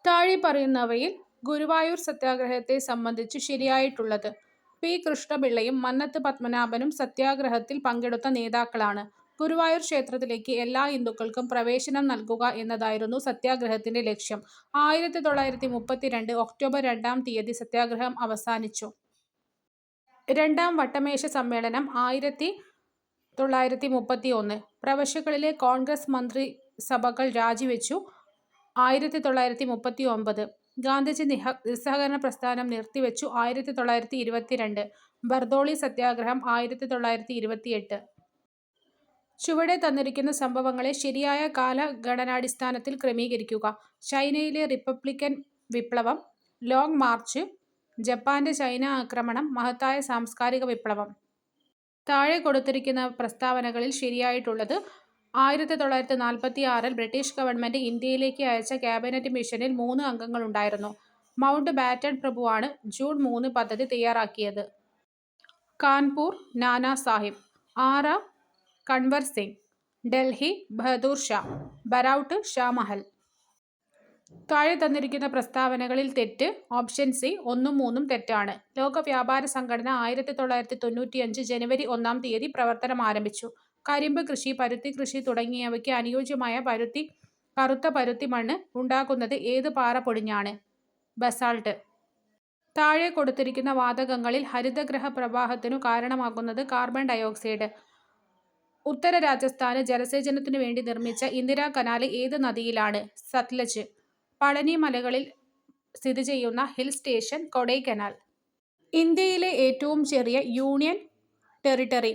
താഴെ പറയുന്നവയിൽ ഗുരുവായൂർ സത്യാഗ്രഹത്തെ സംബന്ധിച്ച് ശരിയായിട്ടുള്ളത്. പി. കൃഷ്ണപിള്ളയും മന്നത്ത് പത്മനാഭനും സത്യാഗ്രഹത്തിൽ പങ്കെടുത്ത നേതാക്കളാണ്. ഗുരുവായൂർ ക്ഷേത്രത്തിലേക്ക് എല്ലാ ഹിന്ദുക്കൾക്കും പ്രവേശനം നൽകുക എന്നതായിരുന്നു സത്യാഗ്രഹത്തിന്റെ ലക്ഷ്യം. 1932 ഒക്ടോബർ 2-ാം തീയതി സത്യാഗ്രഹം അവസാനിച്ചു. രണ്ടാം വട്ടമേശ സമ്മേളനം 1931. പ്രവിശ്യകളിലെ കോൺഗ്രസ് മന്ത്രിസഭകൾ രാജിവെച്ചു. 1939 ഗാന്ധിജി നിസ്സഹകരണ പ്രസ്ഥാനം നിർത്തിവെച്ചു. 1922 ബർദോളി സത്യാഗ്രഹം. 1928 ചുവടെ തന്നിരിക്കുന്ന സംഭവങ്ങളെ ശരിയായ കാലഗണനാടിസ്ഥാനത്തിൽ ക്രമീകരിക്കുക. ചൈനയിലെ റിപ്പബ്ലിക്കൻ വിപ്ലവം, ലോങ് മാർച്ച്, ജപ്പാന്റെ ചൈന ആക്രമണം, മഹത്തായ സാംസ്കാരിക വിപ്ലവം. താഴെ കൊടുത്തിരിക്കുന്ന പ്രസ്താവനകളിൽ ശരിയായിട്ടുള്ളത്. 1946 ബ്രിട്ടീഷ് ഗവൺമെന്റ് ഇന്ത്യയിലേക്ക് അയച്ച ക്യാബിനറ്റ് മിഷനിൽ 3 അംഗങ്ങളുണ്ടായിരുന്നു. മൗണ്ട് ബാറ്റൺ പ്രഭുവാണ് ജൂൺ 3 പദ്ധതി തയ്യാറാക്കിയത്. കാൺപൂർ നാനാ സാഹിബ്. ആറ കൺവർ സിംഗ്. ഡൽഹി ബഹദൂർ ഷാ. ബറൗട്ട് ഷാമഹൽ. താഴെ തന്നിരിക്കുന്ന പ്രസ്താവനകളിൽ തെറ്റ്. ഓപ്ഷൻ സി 1ഉം 3ഉം തെറ്റാണ്. ലോക വ്യാപാര സംഘടന 1995 ജനുവരി 1-ാം തീയതി പ്രവർത്തനം ആരംഭിച്ചു. കരിമ്പ് കൃഷി, പരുത്തി കൃഷി തുടങ്ങിയവയ്ക്ക് അനുയോജ്യമായ കറുത്ത പരുത്തി മണ്ണ് ഉണ്ടാക്കുന്നത് ഏത് പാറ പൊടിഞ്ഞാണ്? ബസാൾട്ട്. താഴെ കൊടുത്തിരിക്കുന്ന വാതകങ്ങളിൽ ഹരിതഗ്രഹ പ്രവാഹത്തിനു കാരണമാകുന്നത് കാർബൺ ഡയോക്സൈഡ്. ഉത്തര രാജസ്ഥാന് ജലസേചനത്തിനു വേണ്ടി നിർമ്മിച്ച ഇന്ദിരാ കനാല് ഏത് നദിയിലാണ്? സത്ലജ്. പളനി മലകളിൽ സ്ഥിതി ചെയ്യുന്ന ഹിൽ സ്റ്റേഷൻ കൊടൈക്കനാൽ. ഇന്ത്യയിലെ ഏറ്റവും ചെറിയ യൂണിയൻ ടെറിട്ടറി?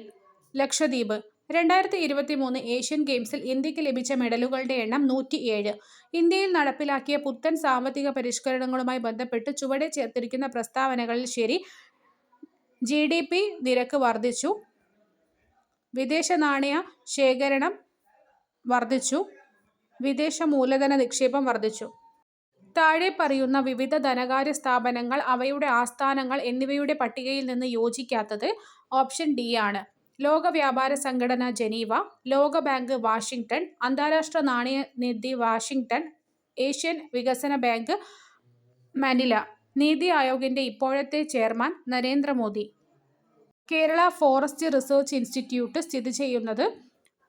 ലക്ഷദ്വീപ്. 2023 ഏഷ്യൻ ഗെയിംസിൽ ഇന്ത്യക്ക് ലഭിച്ച മെഡലുകളുടെ എണ്ണം 107. ഇന്ത്യയിൽ നടപ്പിലാക്കിയ പുത്തൻ സാമ്പത്തിക പരിഷ്കരണങ്ങളുമായി ബന്ധപ്പെട്ട് ചുവടെ ചേർത്തിരിക്കുന്ന പ്രസ്താവനകളിൽ ശരി. GDP നിരക്ക് വർദ്ധിച്ചു. വിദേശ നാണയ ശേഖരണം വർദ്ധിച്ചു. വിദേശ മൂലധന നിക്ഷേപം വർദ്ധിച്ചു. താഴെ പറയുന്ന വിവിധ ധനകാര്യ സ്ഥാപനങ്ങൾ, അവയുടെ ആസ്ഥാനങ്ങൾ എന്നിവയുടെ പട്ടികയിൽ നിന്ന് യോജിക്കാത്തത്? ഓപ്ഷൻ ഡി ആണ്. ലോക വ്യാപാര സംഘടന ജനീവ, ലോകബാങ്ക് വാഷിംഗ്ടൺ, അന്താരാഷ്ട്ര നാണയനിധി വാഷിംഗ്ടൺ, ഏഷ്യൻ വികസന ബാങ്ക് മനില. നീതി ആയോഗിന്റെ ഇപ്പോഴത്തെ chairman Narendra Modi. Kerala forest research institute സ്ഥിതി ചെയ്യുന്നത്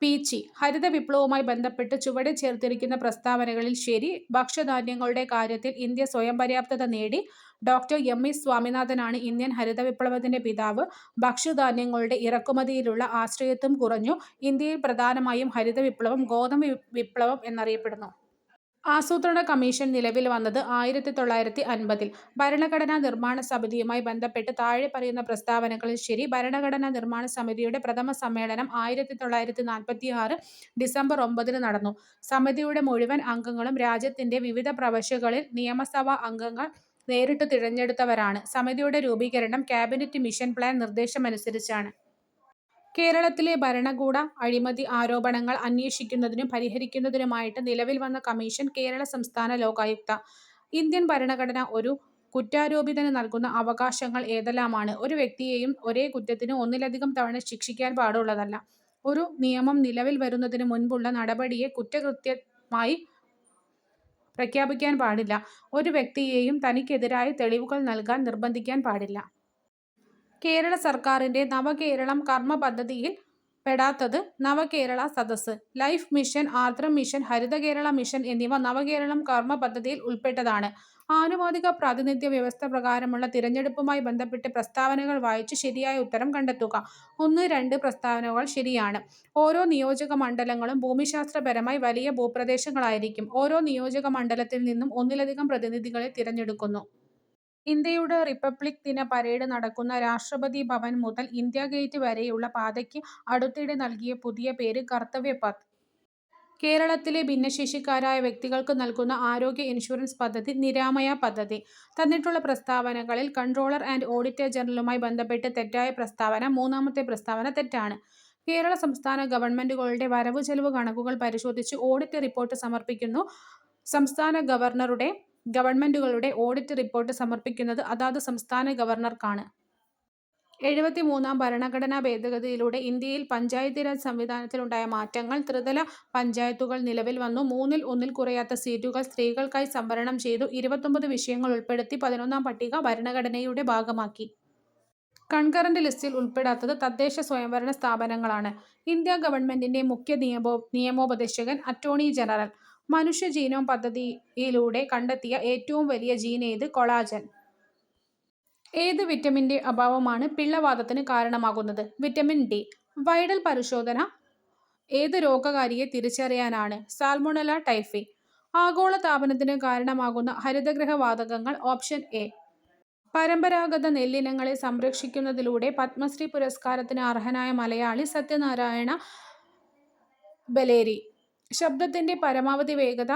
പീച്ചി. ഹരിത വിപ്ലവവുമായി ബന്ധപ്പെട്ട് ചുവടെ ചേർത്തിരിക്കുന്ന പ്രസ്താവനകളിൽ ശരി. ഭക്ഷ്യധാന്യങ്ങളുടെ കാര്യത്തിൽ ഇന്ത്യ സ്വയം പര്യാപ്തത നേടി. Doctor M. എസ്. സ്വാമിനാഥനാണ് ഇന്ത്യൻ ഹരിത വിപ്ലവത്തിന്റെ പിതാവ്. ഭക്ഷ്യധാന്യങ്ങളുടെ ഇറക്കുമതിയിലുള്ള ആശ്രയത്വം കുറഞ്ഞു. ഇന്ത്യയിൽ പ്രധാനമായും ഹരിത വിപ്ലവം ഗോതമ്പ് വിപ്ലവം എന്നറിയപ്പെടുന്നു. ആസൂത്രണ കമ്മീഷൻ നിലവിൽ വന്നത് 1950. ഭരണഘടനാ നിർമ്മാണ സമിതിയുമായി ബന്ധപ്പെട്ട് താഴെ പറയുന്ന പ്രസ്താവനകളിൽ ശരി. ഭരണഘടനാ നിർമ്മാണ സമിതിയുടെ പ്രഥമ സമ്മേളനം 1946 ഡിസംബർ 9 നടന്നു. സമിതിയുടെ മുഴുവൻ അംഗങ്ങളും രാജ്യത്തിന്റെ വിവിധ പ്രവിശ്യകളിൽ നിയമസഭാ അംഗങ്ങൾ നേരിട്ട് തിരഞ്ഞെടുത്തവരാണ്. സമിതിയുടെ രൂപീകരണം ക്യാബിനറ്റ് മിഷൻ പ്ലാൻ നിർദ്ദേശമനുസരിച്ചാണ്. കേരളത്തിലെ ഭരണകൂട അഴിമതി ആരോപണങ്ങൾ അന്വേഷിക്കുന്നതിനും പരിഹരിക്കുന്നതിനുമായിട്ട് നിലവിൽ വന്ന കമ്മീഷൻ കേരള സംസ്ഥാന ലോകായുക്ത. ഇന്ത്യൻ ഭരണഘടന ഒരു കുറ്റാരോപിതന് നൽകുന്ന അവകാശങ്ങൾ ഏതെല്ലാമാണ്? ഒരു വ്യക്തിയെയും ഒരേ കുറ്റത്തിന് ഒന്നിലധികം തവണ ശിക്ഷിക്കാൻ പാടുള്ളതല്ല. ഒരു നിയമം നിലവിൽ വരുന്നതിന് മുൻപുള്ള നടപടിയെ കുറ്റകൃത്യമായി പ്രഖ്യാപിക്കാൻ പാടില്ല. ഒരു വ്യക്തിയെയും തനിക്കെതിരായ തെളിവുകൾ നൽകാൻ നിർബന്ധിക്കാൻ പാടില്ല. കേരള സർക്കാരിന്റെ നവകേരളം കർമ്മ പദ്ധതിയിൽ പെടാത്തത്? നവകേരള സദസ്സ്. ലൈഫ് മിഷൻ, ആർദ്രം മിഷൻ, ഹരിത കേരള മിഷൻ എന്നിവ നവകേരളം കർമ്മ പദ്ധതിയിൽ ഉൾപ്പെട്ടതാണ്. ആനുപാതിക പ്രാതിനിധ്യ വ്യവസ്ഥ പ്രകാരമുള്ള തിരഞ്ഞെടുപ്പുമായി ബന്ധപ്പെട്ട് പ്രസ്താവനകൾ വായിച്ച് ശരിയായ ഉത്തരം കണ്ടെത്തുക. 1, 2 പ്രസ്താവനകൾ ശരിയാണ്. ഓരോ നിയോജക മണ്ഡലങ്ങളും ഭൂമിശാസ്ത്രപരമായി വലിയ ഭൂപ്രദേശങ്ങളായിരിക്കും. ഓരോ നിയോജക മണ്ഡലത്തിൽ നിന്നും ഒന്നിലധികം പ്രതിനിധികളെ തിരഞ്ഞെടുക്കുന്നു. ഇന്ത്യയുടെ റിപ്പബ്ലിക് ദിന പരേഡ് നടക്കുന്ന രാഷ്ട്രപതി ഭവൻ മുതൽ ഇന്ത്യാ ഗേറ്റ് വരെയുള്ള പാതയ്ക്ക് അടുത്തിടെ നൽകിയ പുതിയ പേര് കർത്തവ്യ പഥ്. കേരളത്തിലെ ഭിന്നശേഷിക്കാരായ വ്യക്തികൾക്ക് നൽകുന്ന ആരോഗ്യ ഇൻഷുറൻസ് പദ്ധതി നിരാമയ പദ്ധതി. തന്നിട്ടുള്ള പ്രസ്താവനകളിൽ കൺട്രോളർ ആൻഡ് ഓഡിറ്റർ ജനറലുമായി ബന്ധപ്പെട്ട് തെറ്റായ പ്രസ്താവന. 3ാമത്തെ പ്രസ്താവന തെറ്റാണ്. കേരള സംസ്ഥാന ഗവൺമെന്റുകളുടെ വരവ് ചെലവ് കണക്കുകൾ പരിശോധിച്ച് ഓഡിറ്റ് റിപ്പോർട്ട് സമർപ്പിക്കുന്നു. സംസ്ഥാന ഗവൺമെന്റുകളുടെ ഓഡിറ്റ് റിപ്പോർട്ട് സമർപ്പിക്കുന്നത് അതാത് സംസ്ഥാന ഗവർണർക്കാണ്. 73-ാം ഭരണഘടനാ ഭേദഗതിയിലൂടെ ഇന്ത്യയിൽ പഞ്ചായത്ത് രാജ് സംവിധാനത്തിലുണ്ടായ മാറ്റങ്ങൾ. ത്രിതല പഞ്ചായത്തുകൾ നിലവിൽ വന്നു. മൂന്നിൽ ഒന്നിൽ കുറയാത്ത സീറ്റുകൾ സ്ത്രീകൾക്കായി സംവരണം ചെയ്തു. 29 വിഷയങ്ങൾ ഉൾപ്പെടുത്തി 11-ാം പട്ടിക ഭരണഘടനയുടെ ഭാഗമാക്കി. കൺകറന്റ് ലിസ്റ്റിൽ ഉൾപ്പെടാത്തത് തദ്ദേശ സ്വയംഭരണ സ്ഥാപനങ്ങളാണ്. ഇന്ത്യാ ഗവൺമെന്റിന്റെ മുഖ്യ നിയമോപദേശകൻ അറ്റോർണി ജനറൽ. മനുഷ്യ ജീനോം പദ്ധതിയിലൂടെ കണ്ടെത്തിയ ഏറ്റവും വലിയ ജീൻ ഏത്? കൊളാജൻ. ഏത് വിറ്റമിന്റെ അഭാവമാണ് പിള്ളവാതത്തിന് കാരണമാകുന്നത്? Vitamin D. വൈഡൽ പരിശോധന ഏത് രോഗകാരിയെ തിരിച്ചറിയാനാണ്? Salmonella typhi. ആഗോളതാപനത്തിന് കാരണമാകുന്ന ഹരിതഗൃഹ വാതകങ്ങൾ. Option A. പരമ്പരാഗത നെല്ലിനങ്ങളെ സംരക്ഷിക്കുന്നതിലൂടെ പത്മശ്രീ പുരസ്കാരത്തിന് അർഹനായ മലയാളി സത്യനാരായണ ബലേരി. ശബ്ദത്തിന്റെ പരമാവധി വേഗത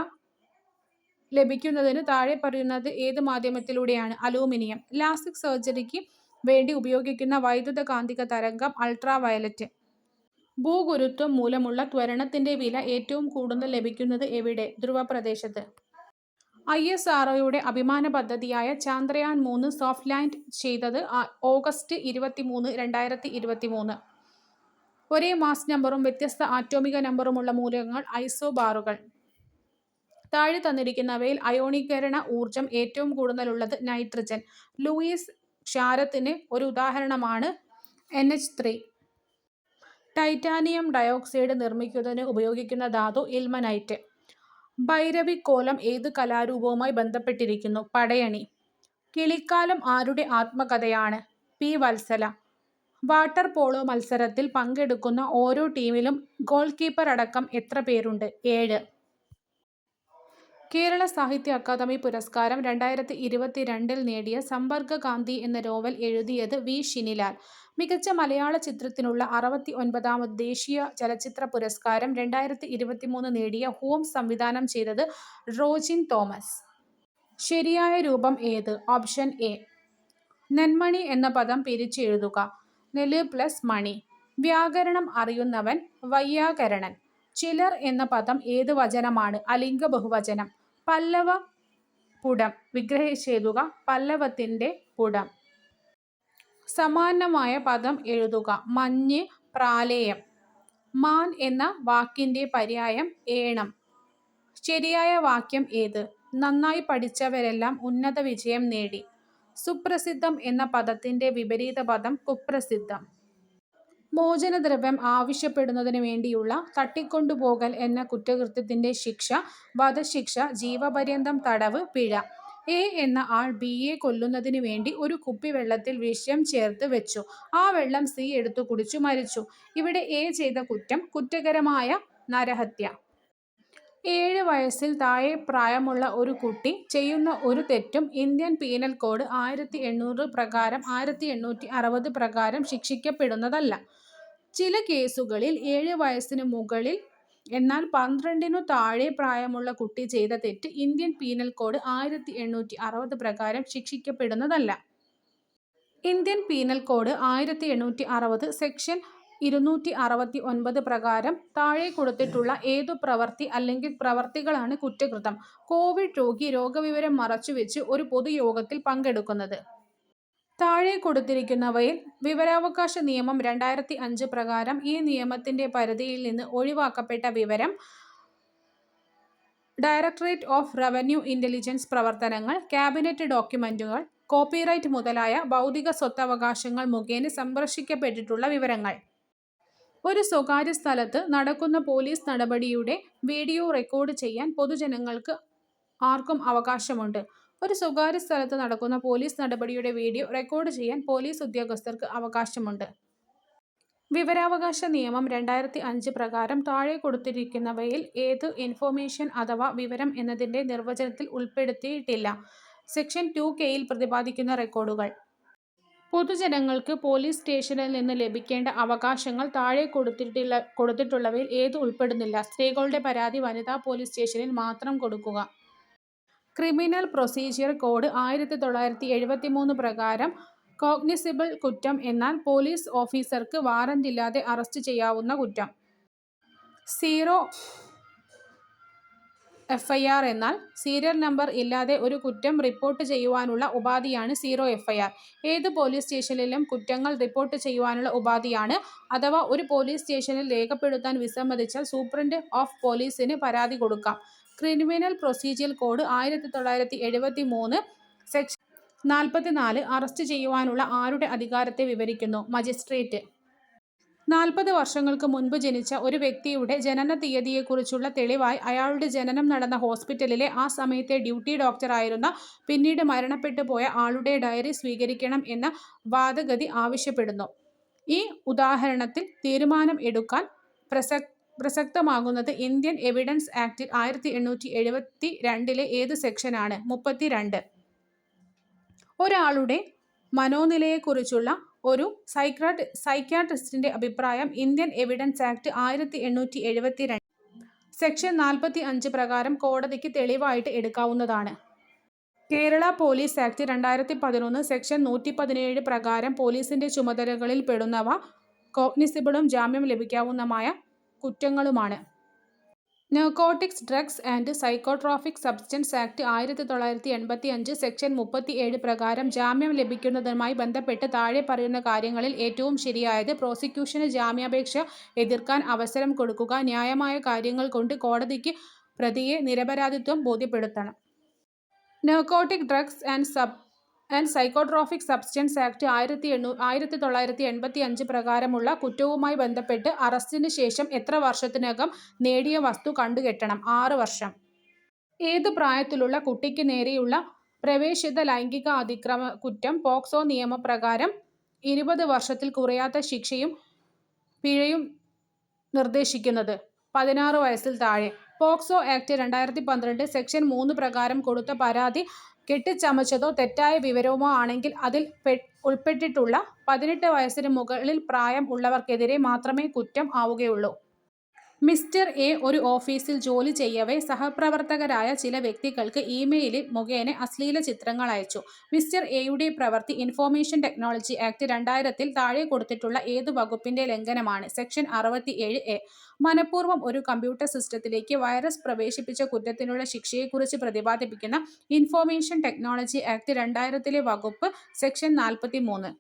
ലഭിക്കുന്നതിന് താഴെ പറയുന്നത് ഏത് മാധ്യമത്തിലൂടെയാണ്? അലൂമിനിയം. ലാസിക് സർജറിക്ക് വേണ്ടി ഉപയോഗിക്കുന്ന വൈദ്യുതകാന്തിക തരംഗം അൾട്രാവയലറ്റ്. ഭൂഗുരുത്വം മൂലമുള്ള ത്വരണത്തിന്റെ വില ഏറ്റവും കൂടുതൽ ലഭിക്കുന്നത് എവിടെ? ധ്രുവപ്രദേശത്ത്. ISROയുടെ അഭിമാന പദ്ധതിയായ ചാന്ദ്രയാൻ 3 സോഫ്റ്റ് ലാൻഡ് ചെയ്തത് ഓഗസ്റ്റ് 23, 2023. ഒരേ മാസ് നമ്പറും വ്യത്യസ്ത ആറ്റോമിക നമ്പറുമുള്ള മൂലകങ്ങൾ. ഐസോബാറുകൾ. താഴെ തന്നിരിക്കുന്നവയിൽ അയോണീകരണ ഊർജം ഏറ്റവും കൂടുതലുള്ളത്? നൈട്രജൻ. ലൂയിസ് ക്ഷാരത്തിന് ഒരു ഉദാഹരണമാണ് NH3. ടൈറ്റാനിയം ഡയോക്സൈഡ് നിർമ്മിക്കുന്നതിന് ഉപയോഗിക്കുന്ന ധാതു? ഇൽമനൈറ്റ്. ഭൈരവിക്കോലം ഏത് കലാരൂപവുമായി ബന്ധപ്പെട്ടിരിക്കുന്നു? പടയണി. കിളിക്കാലം ആരുടെ ആത്മകഥയാണ്? P. വത്സല. വാട്ടർ പോളോ മത്സരത്തിൽ പങ്കെടുക്കുന്ന ഓരോ ടീമിലും ഗോൾ കീപ്പർ അടക്കം എത്ര പേരുണ്ട്? 7. കേരള സാഹിത്യ അക്കാദമി പുരസ്കാരം 2022 നേടിയ സമ്പർക്കകാന്തി എന്ന നോവൽ എഴുതിയത് വി. ഷിനിലാൽ. മികച്ച മലയാള ചിത്രത്തിനുള്ള 69ാമത് ദേശീയ ചലച്ചിത്ര പുരസ്കാരം 2023 നേടിയ ഹോം സംവിധാനം ചെയ്തത് റോജിൻ തോമസ്. ശരിയായ രൂപം ഏത്? Option A. നെന്മണി എന്ന പദം പിരിച്ചെഴുതുക. നെല് പ്ലസ് മണി. വ്യാകരണം അറിയുന്നവൻ വൈയാകരണൻ. ചിലർ എന്ന പദം ഏത് വചനമാണ്? അലിംഗ ബഹുവചനം. പല്ലവ പുടം വിഗ്രഹിച്ചെഴുതുക. പല്ലവത്തിന്റെ പുടം. സമാനമായ പദം എഴുതുക. മഞ്ഞ്. പ്രാലേയം. മാൻ എന്ന വാക്കിന്റെ പര്യായം ഏണം. ശരിയായ വാക്യം ഏത്? നന്നായി പഠിച്ചവരെല്ലാം ഉന്നത വിജയം നേടി. സുപ്രസിദ്ധം എന്ന പദത്തിന്റെ വിപരീത പദം കുപ്രസിദ്ധം. മോചനദ്രവ്യം ആവശ്യപ്പെടുന്നതിന് വേണ്ടിയുള്ള തട്ടിക്കൊണ്ടുപോകൽ എന്ന കുറ്റകൃത്യത്തിന്റെ ശിക്ഷ? വധശിക്ഷ, ജീവപര്യന്തം തടവ്, പിഴ. A എന്ന ആൾ Bയെ കൊല്ലുന്നതിന് വേണ്ടി ഒരു കുപ്പി വെള്ളത്തിൽ വിഷം ചേർത്ത് വെച്ചു. ആ വെള്ളം C എടുത്തു കുടിച്ചു മരിച്ചു. ഇവിടെ A ചെയ്ത കുറ്റം കുറ്റകരമായ നരഹത്യ. 7 വയസ്സിൽ താഴെ പ്രായമുള്ള ഒരു കുട്ടി ചെയ്യുന്ന ഒരു തെറ്റും ഇന്ത്യൻ പീനൽ കോഡ് 1800 പ്രകാരം 1860 പ്രകാരം ശിക്ഷിക്കപ്പെടുന്നതല്ല. ചില കേസുകളിൽ 7 വയസ്സിന് മുകളിൽ എന്നാൽ 12 താഴെ പ്രായമുള്ള കുട്ടി ചെയ്ത തെറ്റ് ഇന്ത്യൻ പീനൽ കോഡ് 1860 പ്രകാരം ശിക്ഷിക്കപ്പെടുന്നതല്ല. ഇന്ത്യൻ പീനൽ കോഡ് 1860 സെക്ഷൻ 269 പ്രകാരം താഴെ കൊടുത്തിട്ടുള്ള ഏതു പ്രവൃത്തി അല്ലെങ്കിൽ പ്രവൃത്തികളാണ് കുറ്റകൃത്യം? കോവിഡ് രോഗി രോഗവിവരം മറച്ചുവെച്ച് ഒരു പൊതുയോഗത്തിൽ പങ്കെടുക്കുന്നത്. താഴെ കൊടുത്തിരിക്കുന്നവയിൽ വിവരാവകാശ നിയമം 2005 പ്രകാരം ഈ നിയമത്തിന്റെ പരിധിയിൽ നിന്ന് ഒഴിവാക്കപ്പെട്ട വിവരം, ഡയറക്ടറേറ്റ് ഓഫ് റവന്യൂ ഇന്റലിജൻസ് പ്രവർത്തനങ്ങൾ, ക്യാബിനറ്റ് ഡോക്യുമെന്റുകൾ, കോപ്പിറൈറ്റ് മുതലായ ബൗദ്ധിക സ്വത്തവകാശങ്ങൾ മുഖേന സംരക്ഷിക്കപ്പെട്ടിട്ടുള്ള വിവരങ്ങൾ. ഒരു സ്വകാര്യ സ്ഥലത്ത് നടക്കുന്ന പോലീസ് നടപടിയുടെ വീഡിയോ റെക്കോർഡ് ചെയ്യാൻ പൊതുജനങ്ങൾക്ക് ആർക്കും അവകാശമുണ്ട്. ഒരു സ്വകാര്യ സ്ഥലത്ത് നടക്കുന്ന പോലീസ് നടപടിയുടെ വീഡിയോ റെക്കോർഡ് ചെയ്യാൻ പോലീസ് ഉദ്യോഗസ്ഥർക്ക് അവകാശമുണ്ട്. വിവരാവകാശ നിയമം 2005 പ്രകാരം താഴെ കൊടുത്തിരിക്കുന്നവയിൽ ഏത് ഇൻഫർമേഷൻ അഥവാ വിവരം എന്നതിന്റെ നിർവചനത്തിൽ ഉൾപ്പെടുത്തിയിട്ടില്ല? സെക്ഷൻ 2Kയിൽ പ്രതിപാദിക്കുന്ന റെക്കോർഡുകൾ. പൊതുജനങ്ങൾക്ക് പോലീസ് സ്റ്റേഷനിൽ നിന്ന് ലഭിക്കേണ്ട അവകാശങ്ങൾ താഴെ കൊടുത്തിട്ടുള്ളവയിൽ ഏത് ഉൾപ്പെടുന്നില്ല? സ്ത്രീകളുടെ പരാതി വനിതാ പോലീസ് സ്റ്റേഷനിൽ മാത്രം കൊടുക്കുക. ക്രിമിനൽ പ്രൊസീജിയർ കോഡ് 1973 പ്രകാരം കോഗ്നിസിബിൾ കുറ്റം എന്നാൽ പോലീസ് ഓഫീസർക്ക് വാറന്റില്ലാതെ അറസ്റ്റ് ചെയ്യാവുന്ന കുറ്റം. FIR എന്നാൽ സീരിയൽ നമ്പർ ഇല്ലാതെ ഒരു കുറ്റം റിപ്പോർട്ട് ചെയ്യുവാനുള്ള ഉപാധിയാണ് സീറോ FIR. ഏത് പോലീസ് സ്റ്റേഷനിലും കുറ്റങ്ങൾ റിപ്പോർട്ട് ചെയ്യുവാനുള്ള ഉപാധിയാണ്. അഥവാ ഒരു പോലീസ് സ്റ്റേഷനിൽ രേഖപ്പെടുത്താൻ വിസമ്മതിച്ചാൽ സൂപ്രണ്ട് ഓഫ് പോലീസിന് പരാതി കൊടുക്കാം. Criminal procedure code 1973 section 44 arrest ചെയ്യുവാനുള്ള ആരുടെ അധികാരത്തെ വിവരിക്കുന്നു? മജിസ്ട്രേറ്റ്. 40 വർഷങ്ങൾക്ക് മുൻപ് ജനിച്ച ഒരു വ്യക്തിയുടെ ജനന തീയതിയെക്കുറിച്ചുള്ള തെളിവായി അയാളുടെ ജനനം നടന്ന ഹോസ്പിറ്റലിലെ ആ സമയത്തെ ഡ്യൂട്ടി ഡോക്ടറായിരുന്ന പിന്നീട് മരണപ്പെട്ടു പോയ ആളുടെ ഡയറി സ്വീകരിക്കണം എന്ന വാദഗതി ആവശ്യപ്പെടുന്നു. ഈ ഉദാഹരണത്തിൽ തീരുമാനം എടുക്കാൻ പ്രസക്തമാകുന്നത് ഇന്ത്യൻ എവിഡൻസ് ആക്ടിൽ 1872 ഏത് സെക്ഷനാണ്? 32. ഒരാളുടെ മനോനിലയെക്കുറിച്ചുള്ള ഒരു സൈക്യാട്രിസ്റ്റിന്റെ അഭിപ്രായം ഇന്ത്യൻ എവിഡൻസ് ആക്ട് 1872 സെക്ഷൻ 45 പ്രകാരം കോടതിക്ക് തെളിവായിട്ട് എടുക്കാവുന്നതാണ്. കേരള പോലീസ് ആക്ട് 2011 സെക്ഷൻ 117 പ്രകാരം പോലീസിന്റെ ചുമതലകളിൽ പെടുന്നവ കോഗ്നിസിബിളും ജാമ്യം ലഭിക്കാവുന്നതുമായ കുറ്റങ്ങളുമാണ്. Narcotics, drugs and psychotropic substance act 1985 section 37 പ്രകാരം ജാമ്യം ലഭിക്കുന്നതുമായി ബന്ധപ്പെട്ട് താഴെ പറയുന്ന കാര്യങ്ങളിൽ ഏറ്റവും ശരിയായത്: പ്രോസിക്യൂഷന് ജാമ്യാപേക്ഷ എതിർക്കാൻ അവസരം കൊടുക്കുക. ന്യായമായ കാര്യങ്ങൾ കൊണ്ട് കോടതിക്ക് പ്രതിയെ നിരപരാധിത്വം ബോധ്യപ്പെടുത്തണം. Narcotic, drugs and psychotropic substance act 1985 പ്രകാരമുള്ള കുറ്റവുമായി ബന്ധപ്പെട്ട് അറസ്റ്റിന് ശേഷം എത്ര വർഷത്തിനകം നേടിയ വസ്തു കണ്ടുകെട്ടണം? 6 വർഷം. ഏത് പ്രായത്തിലുള്ള കുട്ടിക്ക് നേരെയുള്ള പ്രവേശിത ലൈംഗിക അതിക്രമ കുറ്റം പോക്സോ നിയമപ്രകാരം 20 വർഷത്തിൽ കുറയാത്ത ശിക്ഷയും പിഴയും നിർദ്ദേശിക്കുന്നത്? 16 വയസ്സിൽ താഴെ. പോക്സോ ആക്ട് 2012 സെക്ഷൻ 3 പ്രകാരം കൊടുത്ത പരാതി കെട്ടിച്ചമച്ചതോ തെറ്റായ വിവരമോ ആണെങ്കിൽ അതിൽ ഉൾപ്പെട്ടിട്ടുള്ള 18 വയസ്സിന് മുകളിൽ പ്രായം ഉള്ളവർക്കെതിരെ മാത്രമേ കുറ്റം ആവുകയുള്ളൂ. മിസ്റ്റർ എ ഒരു ഓഫീസിൽ ജോലി ചെയ്യവേ സഹപ്രവർത്തകരായ ചില വ്യക്തികൾക്ക് ഇമെയിൽ മുഖേന അശ്ലീല ചിത്രങ്ങൾ അയച്ചു. മിസ്റ്റർ എയുടെ പ്രവൃത്തി ഇൻഫർമേഷൻ ടെക്നോളജി ആക്ട് 2000 താഴെ കൊടുത്തിട്ടുള്ള ഏത് വകുപ്പിന്റെ ലംഘനമാണ്? Section 67A. മനഃപൂർവ്വം ഒരു കമ്പ്യൂട്ടർ സിസ്റ്റത്തിലേക്ക് വൈറസ് പ്രവേശിപ്പിച്ച കുറ്റത്തിനുള്ള ശിക്ഷയെക്കുറിച്ച് പ്രതിപാദിപ്പിക്കുന്ന ഇൻഫർമേഷൻ ടെക്നോളജി ആക്ട് 2000 വകുപ്പ്? സെക്ഷൻ 43.